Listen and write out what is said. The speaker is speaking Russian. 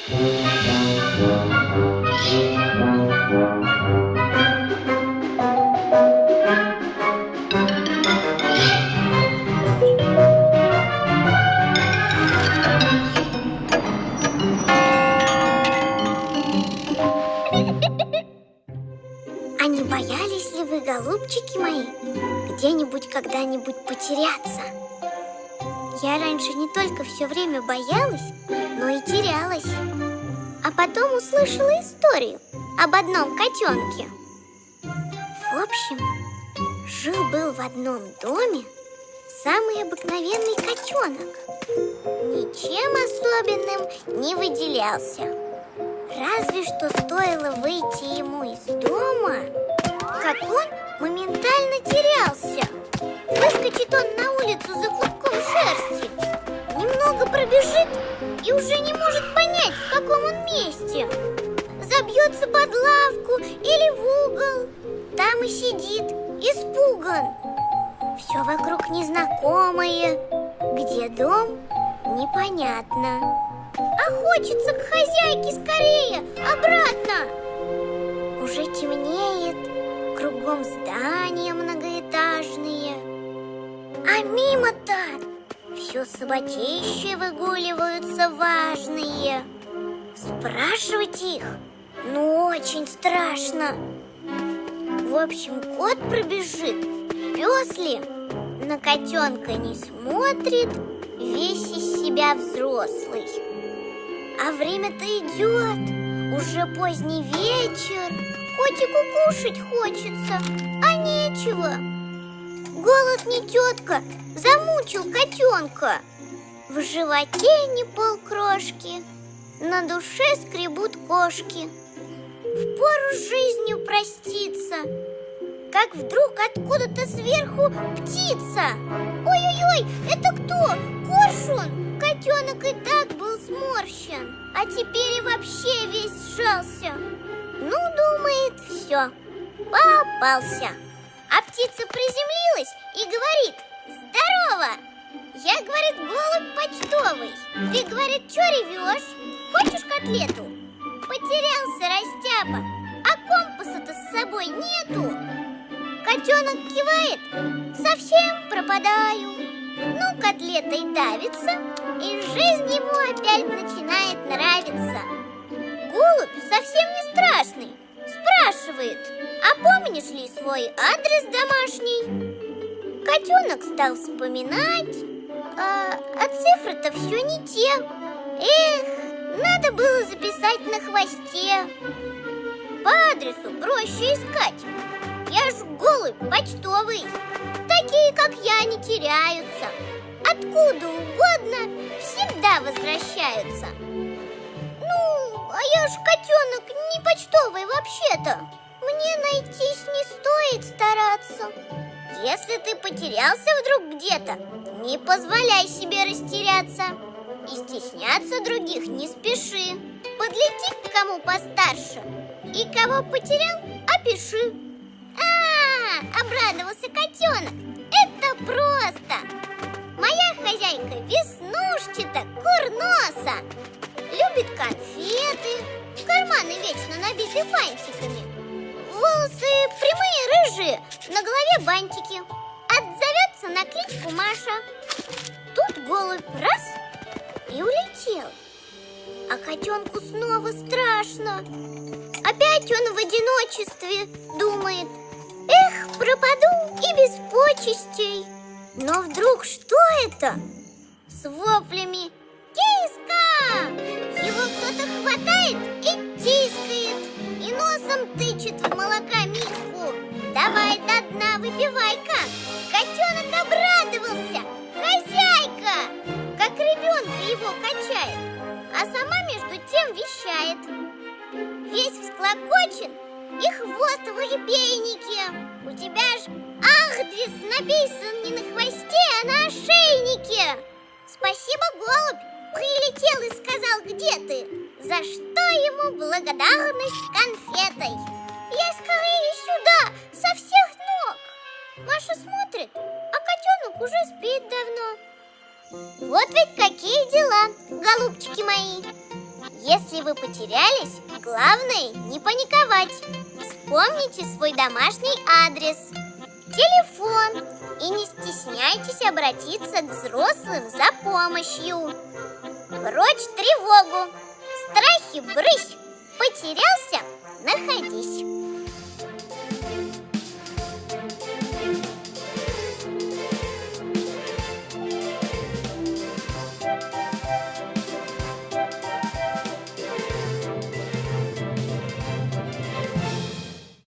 А не боялись ли вы, голубчики мои, где-нибудь когда-нибудь потеряться? Я раньше не только все время боялась, но и терялась. А потом услышала историю об одном котенке. В общем, жил-был в одном доме самый обыкновенный котенок. Ничем особенным не выделялся. Разве что стоило выйти ему из дома, как он моментально терялся. Выскочит он на улицу за клубком шерсти, немного пробежит и уже не может понять, в каком он месте. Забьется под лавку или в угол, там и сидит, испуган. Все вокруг незнакомое, где дом, непонятно. А хочется к хозяйке скорее, обратно. Уже темнеет, кругом здания многоэтажные. А мимо-то все собачищи выгуливаются важные. Спрашивать их, ну очень страшно. В общем, кот пробежит, пес ли, на котенка не смотрит, весь из себя взрослый. А время-то идет, уже поздний вечер, котику кушать хочется, а нечего. Голод не тетка, замучил котенка. В животе не полкрошки, на душе скребут кошки. Впору с жизнью проститься, как вдруг откуда-то сверху птица. Ой-ой-ой, это кто? Коршун! Котенок и так был сморщен, а теперь и вообще весь сжался. Ну, думает, все, попался. А птица приземлилась и говорит: здорово! Я, говорит, голубь почтовый. Ты, говорит, че ревешь? Хочешь котлету? Потерялся растяпа, а компаса-то с собой нету. Котенок кивает: совсем пропадаю. Ну, котлетой давится, и жизнь ему опять начинает нравиться. Голубь совсем не страшный, спрашивает: а помнишь ли свой адрес домашний? Котенок стал вспоминать, а цифры-то все не те. Эх, надо было записать на хвосте. По адресу проще искать. Я ж голубь почтовый. Такие, как я, не теряются. Откуда угодно всегда возвращаются. Ну, а я ж котенок не почтовый вообще-то. Мне найтись не стоит стараться. Если ты потерялся вдруг где-то, не позволяй себе растеряться. И стесняться других не спеши. Подлети к кому постарше, и кого потерял, опиши. Обрадовался котенок. Это просто. Моя хозяйка веснушчата, курноса. Любит конфеты, карманы вечно набиты фантиками. Волосы прямые, рыжие, на голове бантики. Отзовется на кличку Маша. Тут голубь раз и улетел. А котенку снова страшно. Опять он в одиночестве думает: эх, пропаду и без почестей. Но вдруг что это? С воплями: киска! Его кто-то хватает и тискает, и носом тычет в молока миску. Давай до дна выпивай-ка. Котенок обрадовался: хозяйка! Как ребенка его качает, а сама между тем вещает. Весь всклокочен и хвост в репейнике. У тебя ж адрес написан не на хвосте, а на ошейнике. Спасибо, голубь, прилетел и сказал, где ты, за что ему благодарность с конфетой. Я скорее сюда, со всех ног. Маша смотрит, а котенок уже спит давно. Вот ведь какие дела, голубчики мои. Если вы потерялись, главное не паниковать. Вспомните свой домашний адрес, телефон и не стесняйтесь обратиться к взрослым за помощью. Прочь тревогу, страхи брысь, потерялся — находись.